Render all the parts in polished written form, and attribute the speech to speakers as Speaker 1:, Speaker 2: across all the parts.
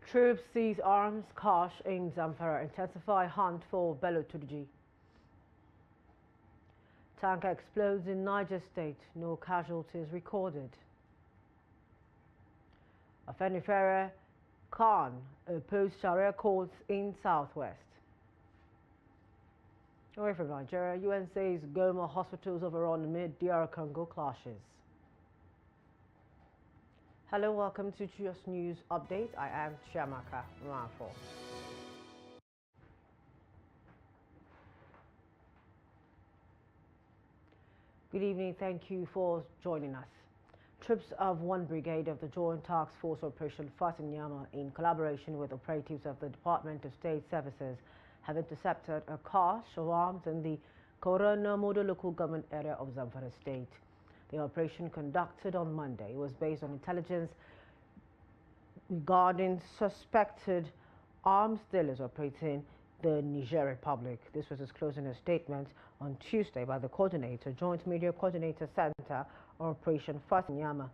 Speaker 1: Troops seize arms, cache in Zamfara, intensify hunt for Bello Turji. Tanker explodes in Niger State, no casualties recorded. Afenifere Khan opposed Sharia courts in Southwest. Away from Nigeria, UN says Goma hospitals overrun amid DR Congo clashes. Hello, welcome to Just News Update. I am Chiamaka Ramafo. Good evening, thank you for joining us. Troops of 1 Brigade of the Joint Task Force Operation Fasinyama, in collaboration with operatives of the Department of State Services, have intercepted a cache of arms in the Corona Modo local government area of Zamfara State. The operation, conducted on Monday, was based on intelligence regarding suspected arms dealers operating the Niger Republic. This was disclosed in a statement on Tuesday by the coordinator, Joint Media Coordinator Center, Operation Fasinyama,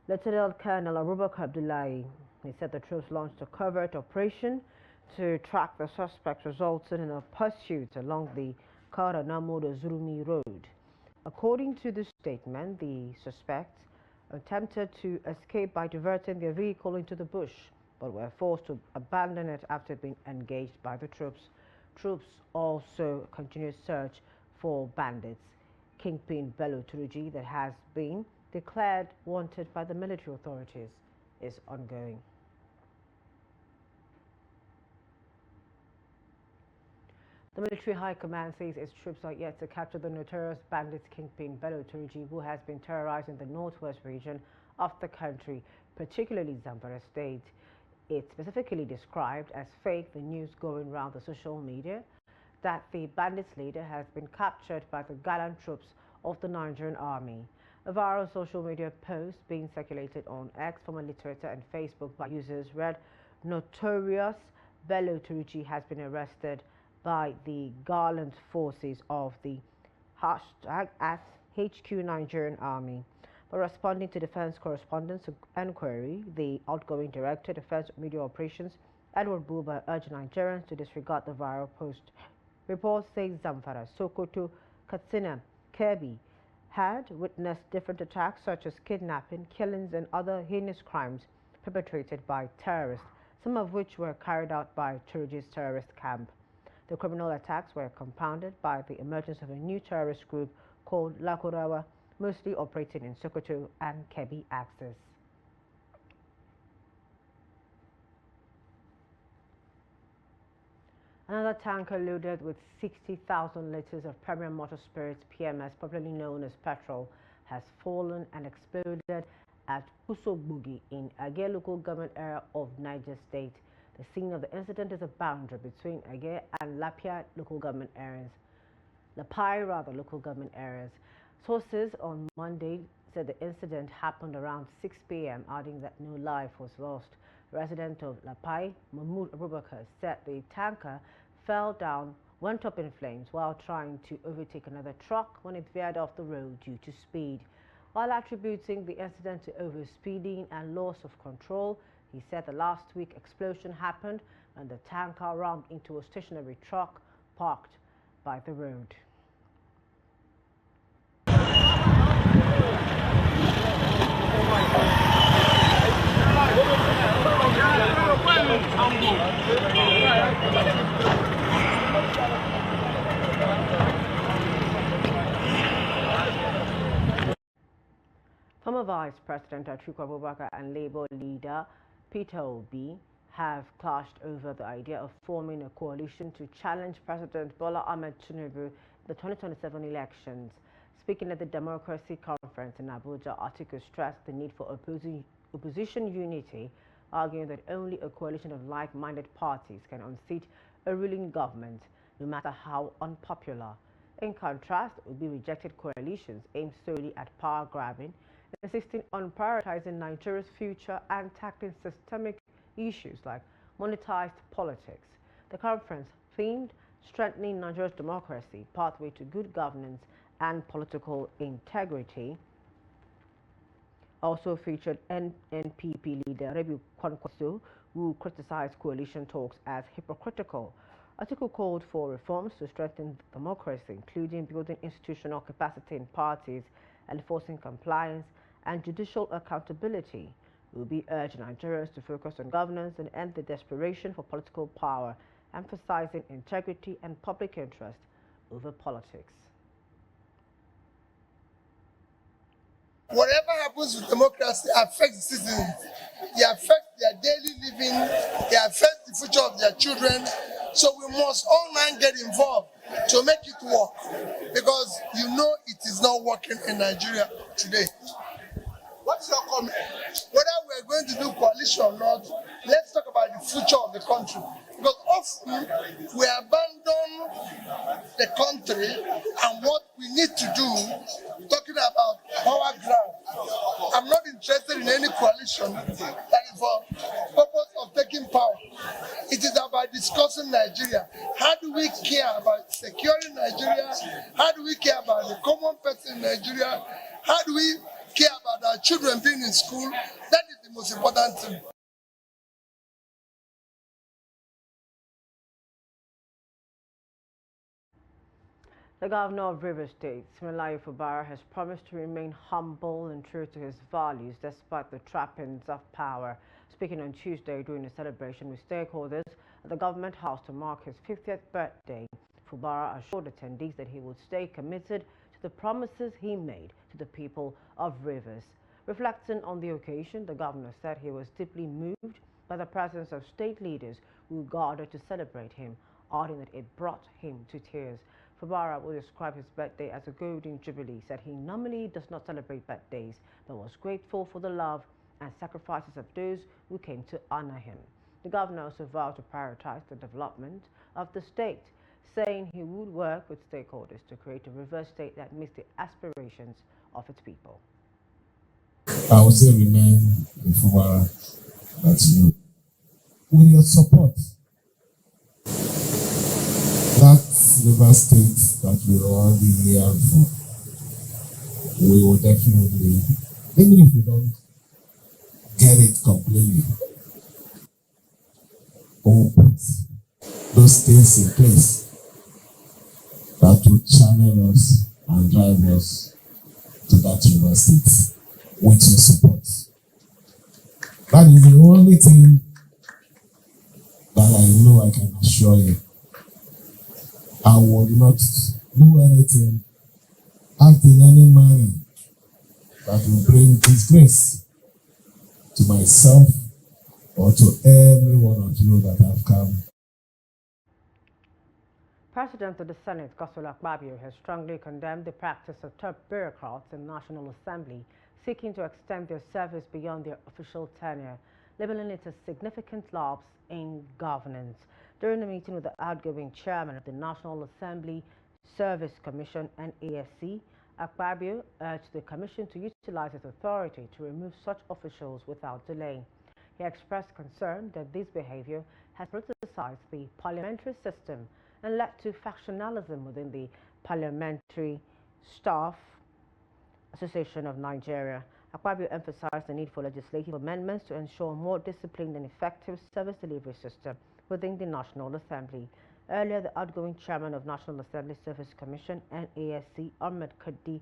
Speaker 1: Lieutenant Colonel Abubakar Abdullahi. He said the troops launched a covert operation to track the suspects, resulting in a pursuit along the Karanamodo Zurumi Road. According to the statement, the suspects attempted to escape by diverting their vehicle into the bush, but were forced to abandon it after being engaged by the troops. Troops also continued search for bandits. Kingpin Bello Turji, that has been declared wanted by the military authorities, is ongoing. The military high command says its troops are yet to capture the notorious bandits Kingpin Bello Turji, who has been terrorizing the northwest region of the country, particularly Zamfara State. It specifically described as fake the news going around the social media that the bandits leader has been captured by the gallant troops of the Nigerian army. A viral social media post being circulated on X, formerly Twitter, and Facebook by users read, "Notorious Bello Turji has been arrested by the gallant forces of the hashtag at HQ Nigerian Army." But responding to Defense Correspondent's inquiry, the outgoing Director, Defense Media Operations, Edward Buba, urged Nigerians to disregard the viral post. Reports say Zamfara, Sokoto, Katsina, Kebbi had witnessed different attacks such as kidnapping, killings, and other heinous crimes perpetrated by terrorists, some of which were carried out by Turji's terrorist camp. The criminal attacks were compounded by the emergence of a new terrorist group called Lakurawa, mostly operating in Sokoto and Kebbi axis. Another tanker loaded with 60,000 liters of premium motor spirits, PMS, popularly known as petrol, has fallen and exploded at Usobugi in Age local government area of Niger State. The scene of the incident is a boundary between Age and Lapia local government areas. Local government areas. Sources on Monday said the incident happened around 6 p.m., adding that no life was lost. Resident of Lapai, Mahmoud Abubakar, said the tanker fell down, went up in flames while trying to overtake another truck when it veered off the road due to speed. While attributing the incident to overspeeding and loss of control, he said the last week explosion happened when the tanker rammed into a stationary truck parked by the road. Former Vice President Atiku Abubakar and Labour leader Peter Obi have clashed over the idea of forming a coalition to challenge President Bola Ahmed Tinubu in the 2027 elections. Speaking at the Democracy Conference in Abuja, Atiku stressed the need for opposition unity, arguing that only a coalition of like-minded parties can unseat a ruling government, no matter how unpopular. In contrast, Obi rejected coalitions aimed solely at power grabbing, insisting on prioritizing Nigeria's future and tackling systemic issues like monetized politics. The conference, themed Strengthening Nigeria's Democracy, Pathway to Good Governance and Political Integrity, also featured NNPP leader Rebu Kwankwaso, who criticized coalition talks as hypocritical. Atiku called for reforms to strengthen democracy, including building institutional capacity in parties, enforcing compliance, and judicial accountability. Ruby urged Nigerians to focus on governance and end the desperation for political power, emphasizing integrity and public interest over politics.
Speaker 2: Whatever happens with democracy affects citizens. It affects their daily living. It affects the future of their children. So we must all man get involved to make it work, because you know it is not working in Nigeria today. What is your comment? Whether we're going to do coalition or not, let's talk about the future of the country. Because often we abandon the country and what we need to do, talking about power grab. I'm not interested in any coalition that is for purpose of taking power. It is about discussing Nigeria. How do we care about securing Nigeria? How do we care about the common person in Nigeria? How do we care about our children being in school? That is the most important thing.
Speaker 1: The governor of Rivers State, Siminalayi Fubara, has promised to remain humble and true to his values despite the trappings of power. Speaking on Tuesday during a celebration with stakeholders at the government house to mark his 50th birthday, Fubara assured attendees that he would stay committed to the promises he made to the people of Rivers. Reflecting on the occasion, the governor said he was deeply moved by the presence of state leaders who gathered to celebrate him, adding that it brought him to tears. Fubara will describe his birthday as a golden jubilee, said he normally does not celebrate birthdays, but was grateful for the love and sacrifices of those who came to honor him. The governor also vowed to prioritize the development of the state, saying he would work with stakeholders to create a Rivers state that meets the aspirations of its people.
Speaker 3: I will still remain in Fubara that you, with your support, that Rivers state that we all yearn for, we will definitely, even if we don't get it completely, we will put those things in place that will channel us and drive us to that Rivers state with your support. That is the only thing that I know I can assure you. I will not do anything, act in any manner that will bring disgrace to myself or to every one of you that have come.
Speaker 1: President of the Senate, Godswill Akpabio, has strongly condemned the practice of top bureaucrats in National Assembly seeking to extend their service beyond their official tenure, labeling it as significant lapse in governance. During a meeting with the outgoing chairman of the National Assembly Service Commission, NASC, Akpabio urged the commission to utilize its authority to remove such officials without delay. He expressed concern that this behavior has politicized the parliamentary system and led to factionalism within the Parliamentary Staff Association of Nigeria. Akpabio emphasized the need for legislative amendments to ensure a more disciplined and effective service delivery system within the National Assembly. Earlier, the outgoing chairman of National Assembly Service Commission, NASC, Ahmed Kadi,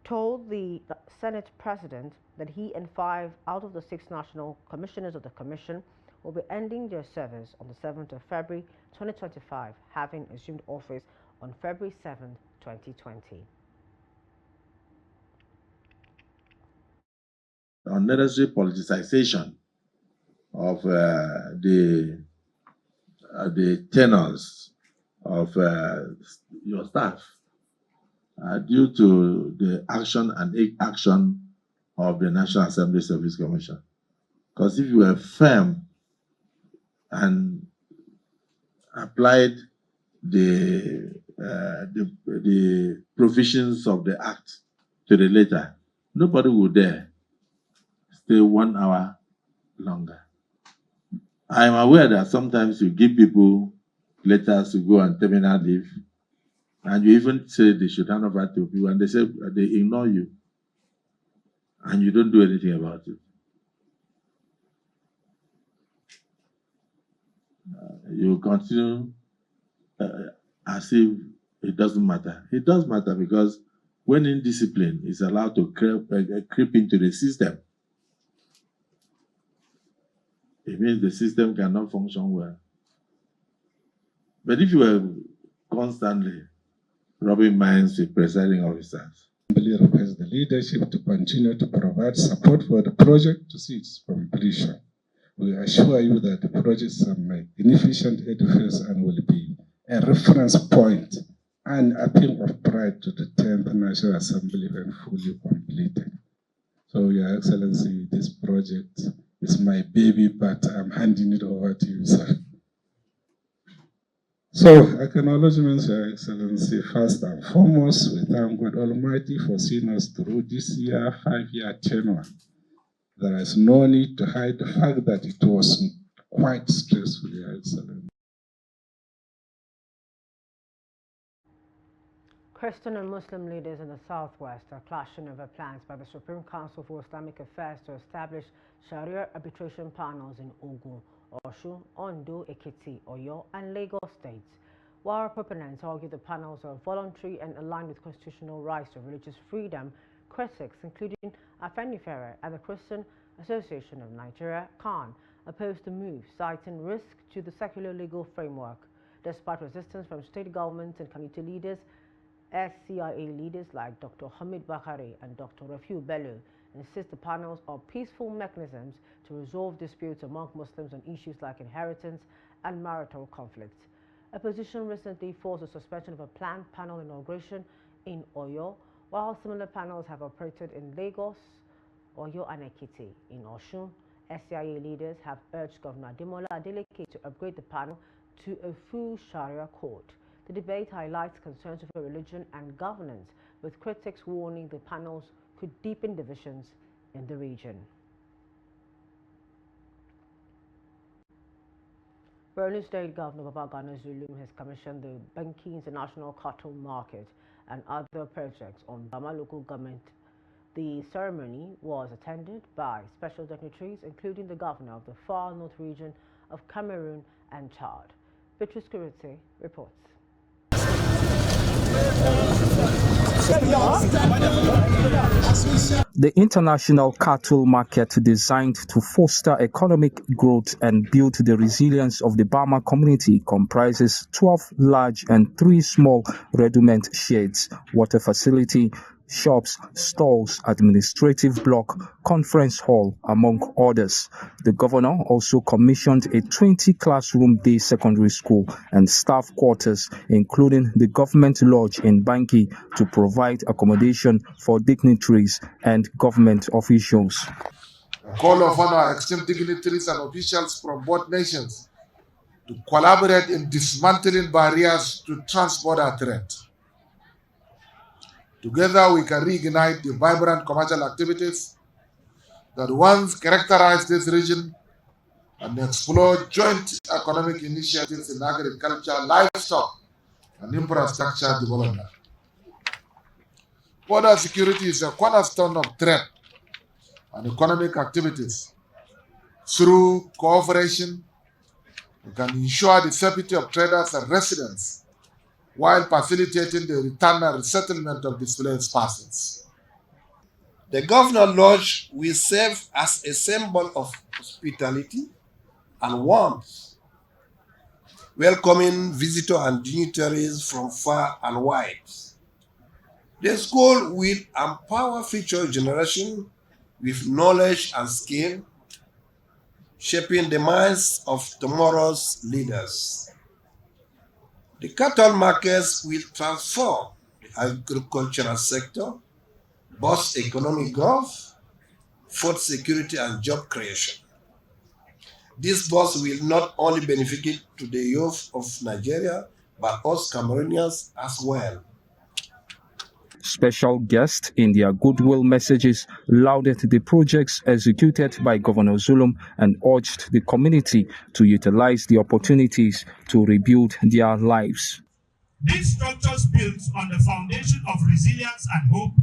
Speaker 1: told the Senate President that he and 5 out of the 6 national commissioners of the Commission will be ending their service on the 7th of February 2025, having assumed office on February 7, 2020.
Speaker 4: Unnecessary politicization of the tenors of your staff due to the action and inaction of the National Assembly Service Commission. Because if you were firm and applied the provisions of the Act to the letter, nobody would dare stay 1 hour longer. I am aware that sometimes you give people letters to go on terminal leave, and you even say they should hand over to people, and they say they ignore you, and you don't do anything about it. you continue as if it doesn't matter. It does matter because when indiscipline is allowed to creep into the system, it means the system cannot function well. But if you are constantly rubbing minds with presiding officers,
Speaker 5: I request the leadership to continue to provide support for the project to see its completion. We assure you that the project is a magnificent edifice and will be a reference point and a thing of pride to the 10th National Assembly when fully completed. So, Your Excellency, this project is my baby, but I'm handing it over to you, sir. So, acknowledgements, Your Excellency. First and foremost, we thank God Almighty for seeing us through this year, 5-year tenure. There is no need to hide the fact that it was quite stressful, Your Excellency.
Speaker 1: Christian and Muslim leaders in the southwest are clashing over plans by the Supreme Council for Islamic Affairs to establish Sharia arbitration panels in Ogun, Osun, Ondo, Ekiti, Oyo, and Lagos states. While proponents argue the panels are voluntary and aligned with constitutional rights to religious freedom, critics, including Afenifere and the Christian Association of Nigeria, CAN, opposed the move, citing risk to the secular legal framework. Despite resistance from state governments and community leaders, SCIA leaders like Dr. Hamid Bakari and Dr. Rafiu Bello insist the panels are peaceful mechanisms to resolve disputes among Muslims on issues like inheritance and marital conflicts. Opposition recently forced the suspension of a planned panel inauguration in Oyo, while similar panels have operated in Lagos, Oyo and Ekiti. In Osun, SCIA leaders have urged Governor Ademola Adeleke to upgrade the panel to a full Sharia court. The debate highlights concerns over religion and governance, with critics warning the panels could deepen divisions in the region. Borno State Governor Babagana Zulum has commissioned the Banki International Cattle Market and other projects on Bama local government. The ceremony was attended by special dignitaries, including the governor of the far north region of Cameroon and Chad. Beatrice Kurete reports.
Speaker 6: The international cattle market, designed to foster economic growth and build the resilience of the Bama community, comprises 12 large and 3 small ready-made sheds, water facility, shops, stalls, administrative block, conference hall, among others. The governor also commissioned a 20-classroom day secondary school and staff quarters, including the government lodge in Banki, to provide accommodation for dignitaries and government officials.
Speaker 7: I call upon our esteemed dignitaries and officials from both nations to collaborate in dismantling barriers to transborder trade. Together, we can reignite the vibrant commercial activities that once characterized this region and explore joint economic initiatives in agriculture, livestock, and infrastructure development. Border security is a cornerstone of trade and economic activities. Through cooperation, we can ensure the safety of traders and residents while facilitating the return and resettlement of displaced persons.
Speaker 8: The Governor Lodge will serve as a symbol of hospitality and warmth, welcoming visitors and dignitaries from far and wide. The school will empower future generations with knowledge and skill, shaping the minds of tomorrow's leaders. The cattle markets will transform the agricultural sector, boost economic growth, food security, and job creation. This boost will not only benefit to the youth of Nigeria, but us Cameroonians as well.
Speaker 6: Special guests, in their goodwill messages, lauded the projects executed by Governor Zulum and urged the community to utilize the opportunities to rebuild their lives.
Speaker 9: These structures built on the foundation of resilience and hope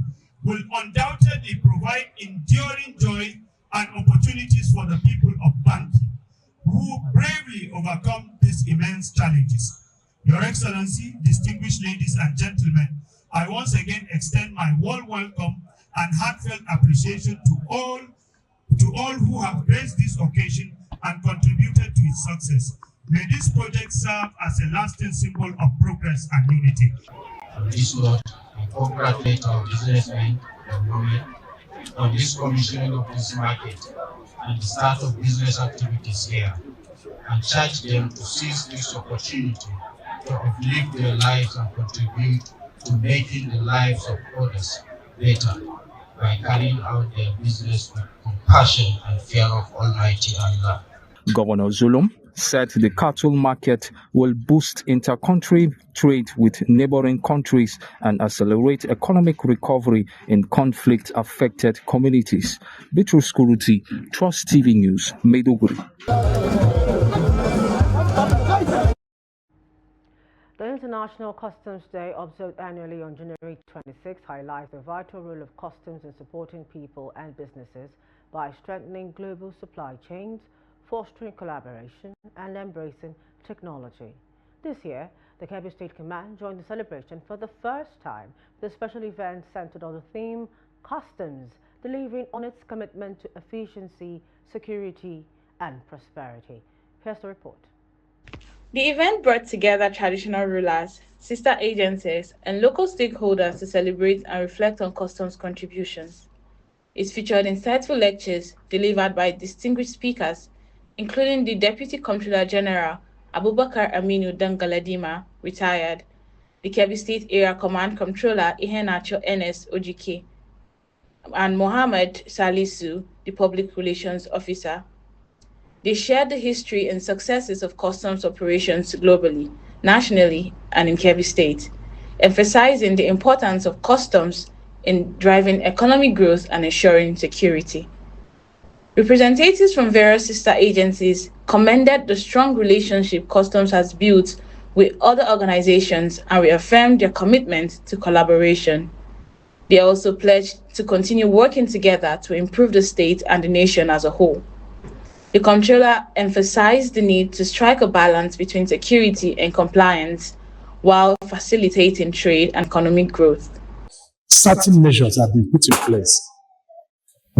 Speaker 9: will undoubtedly provide enduring joy and opportunities for the people of Banki, who bravely successfully overcome these immense challenges. Your Excellency, distinguished ladies and gentlemen, I once again extend my warm welcome and heartfelt appreciation to all who have graced this occasion and contributed to its success. May this project serve as a lasting symbol of progress and unity.
Speaker 10: On this note, we congratulate our businessmen and women on this commissioning of this market and the start of business activities here, and charge them to seize this opportunity to uplift their lives and contribute to making the lives of others better by carrying out their business with compassion and fear of Almighty Allah.
Speaker 6: Governor Zulum said the cattle market will boost inter-country trade with neighboring countries and accelerate economic recovery in conflict-affected communities. Bitrus Kuruti, Trust TV News, Maiduguri.
Speaker 1: The International Customs Day, observed annually on January 26, highlights the vital role of customs in supporting people and businesses by strengthening global supply chains, fostering collaboration, and embracing technology. This year, the Kebbi State Command joined the celebration for the first time with a special event centered on the theme Customs, delivering on its commitment to efficiency, security, and prosperity. Here's the report.
Speaker 11: The event brought together traditional rulers, sister agencies, and local stakeholders to celebrate and reflect on customs contributions. It featured insightful lectures delivered by distinguished speakers, including the Deputy Comptroller General Abubakar Aminu Dangaladima, retired, the Kebbi State Area Command Comptroller Ihenacho Enes Ojike, and Mohammed Salisu, the Public Relations Officer. They shared the history and successes of customs operations globally, nationally, and in Kebbi State, emphasizing the importance of customs in driving economic growth and ensuring security. Representatives from various sister agencies commended the strong relationship customs has built with other organizations and reaffirmed their commitment to collaboration. They also pledged to continue working together to improve the state and the nation as a whole. The Comptroller emphasized the need to strike a balance between security and compliance while facilitating trade and economic growth.
Speaker 12: Certain measures have been put in place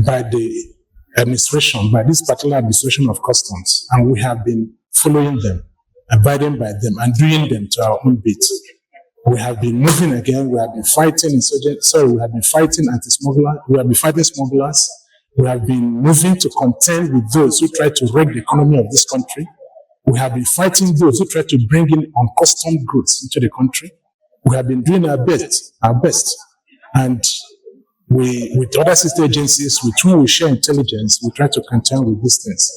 Speaker 12: by the administration, by this particular administration of customs, and we have been following them, abiding by them, and doing them to our own beat. We have been moving again, we have been fighting we have been fighting anti-smugglers, we have been fighting smugglers. We have been moving to contend with those who try to wreck the economy of this country. We have been fighting those who try to bring in uncustomed goods into the country. We have been doing our best. And with other sister agencies with whom we share intelligence, we try to contend with these things.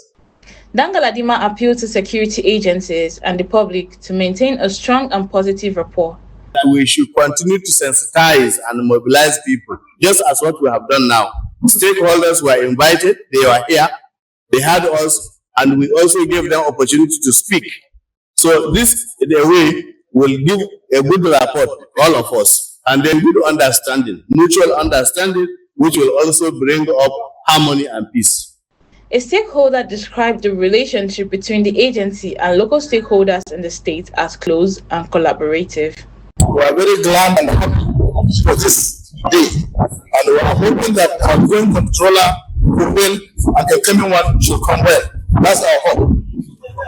Speaker 11: Dangaladima appealed to security agencies and the public to maintain a strong and positive rapport.
Speaker 13: We should continue to sensitize and mobilize people, just as what we have done now. Stakeholders were invited, they were here, they had us, and we also gave them opportunity to speak. So this, in a way, will give a good rapport to all of us, and then good understanding, mutual understanding, which will also bring up harmony and peace.
Speaker 11: A stakeholder described the relationship between the agency and local stakeholders in the state as close and collaborative.
Speaker 2: We are very glad and happy for this day, and we are hoping that our going controller will win and the coming one should come well. That's our hope.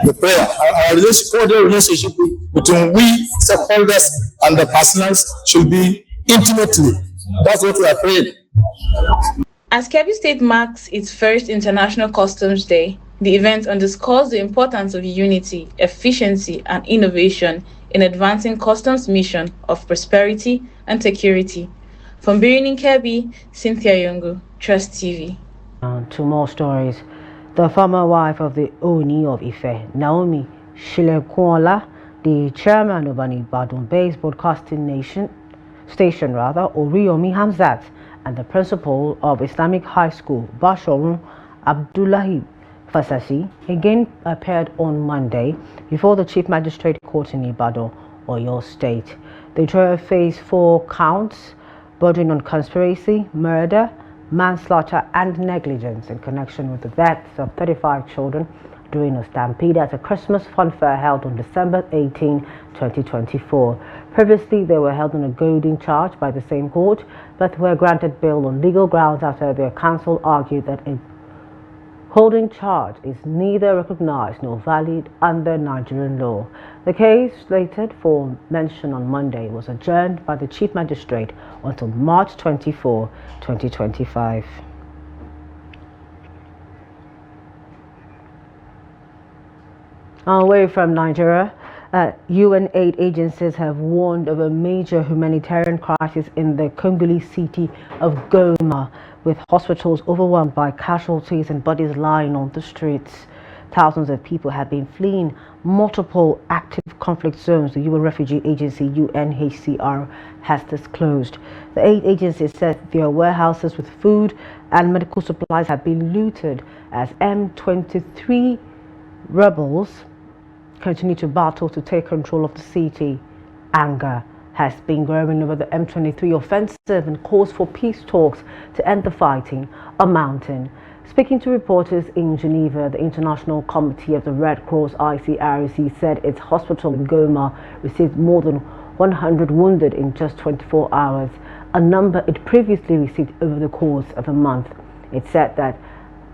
Speaker 2: The prayer, our relationship between we stakeholders and the partners should be intimately. That's what we are praying.
Speaker 11: As Kebbi State marks its first International Customs Day, the event underscores the importance of unity, efficiency, and innovation in advancing customs' mission of prosperity and security. From Birnin Kebbi, Cynthia Yungu, Trust TV.
Speaker 1: Two more stories. The former wife of the Oni of Ife, Naomi Shilekwola, the chairman of an Ibadan-based broadcasting station, Oriyomi Hamzat, and the principal of Islamic High School, Bashorun Abdullahi Fasasi, again appeared on Monday before the Chief Magistrate Court in Ibadan, Oyo State. The trio faced 4 counts bordering on conspiracy, murder, manslaughter, and negligence in connection with the deaths of 35 children during a stampede at a Christmas funfair held on December 18, 2024. Previously, they were held on a goading charge by the same court, but were granted bail on legal grounds after their counsel argued that a holding charge is neither recognized nor valid under Nigerian law. The case, slated for mention on Monday, was adjourned by the Chief Magistrate until March 24, 2025. Away from Nigeria, UN aid agencies have warned of a major humanitarian crisis in the Congolese city of Goma, with hospitals overwhelmed by casualties and bodies lying on the streets. Thousands of people have been fleeing multiple active conflict zones, the UN refugee agency UNHCR has disclosed. The aid agency said their warehouses with food and medical supplies have been looted as M23 rebels continue to battle to take control of the city. Anger has been growing over the M23 offensive and calls for peace talks to end the fighting are mounting. Speaking to reporters in Geneva, the International Committee of the Red Cross ICRC said its hospital in Goma received more than 100 wounded in just 24 hours, a number it previously received over the course of a month. It said that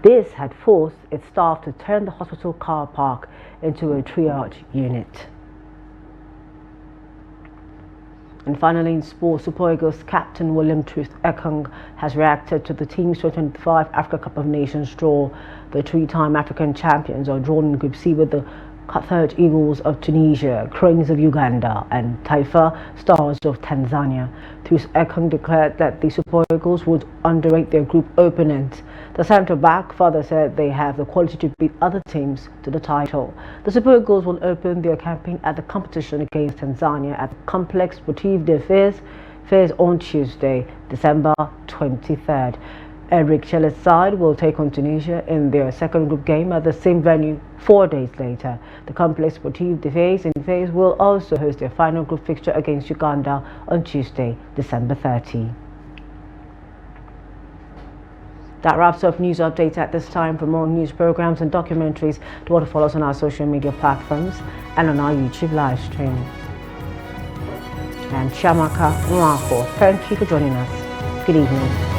Speaker 1: this had forced its staff to turn the hospital car park into a triage unit. And finally, in sports, Super Eagles captain William Truth Ekong has reacted to the team's 2025 Africa Cup of Nations draw. The three-time African champions are drawn in Group C with the Cutthroat Eagles of Tunisia, Cranes of Uganda, and Taifa Stars of Tanzania. Truth Ekong declared that the Super Eagles would underrate their group opponents. The centre-back further said they have the quality to beat other teams to the title. The Super Eagles will open their campaign at the competition against Tanzania at the Complex Sportif de Fez on Tuesday, December 23rd. Eric Chellet's side will take on Tunisia in their second group game at the same venue 4 days later. The Complex Sportif de Fez will also host their final group fixture against Uganda on Tuesday, December 30. That wraps up news updates at this time. For more news programs and documentaries, do want to follow us on our social media platforms and on our YouTube live stream. And Shamaka Nwako, thank you for joining us. Good evening.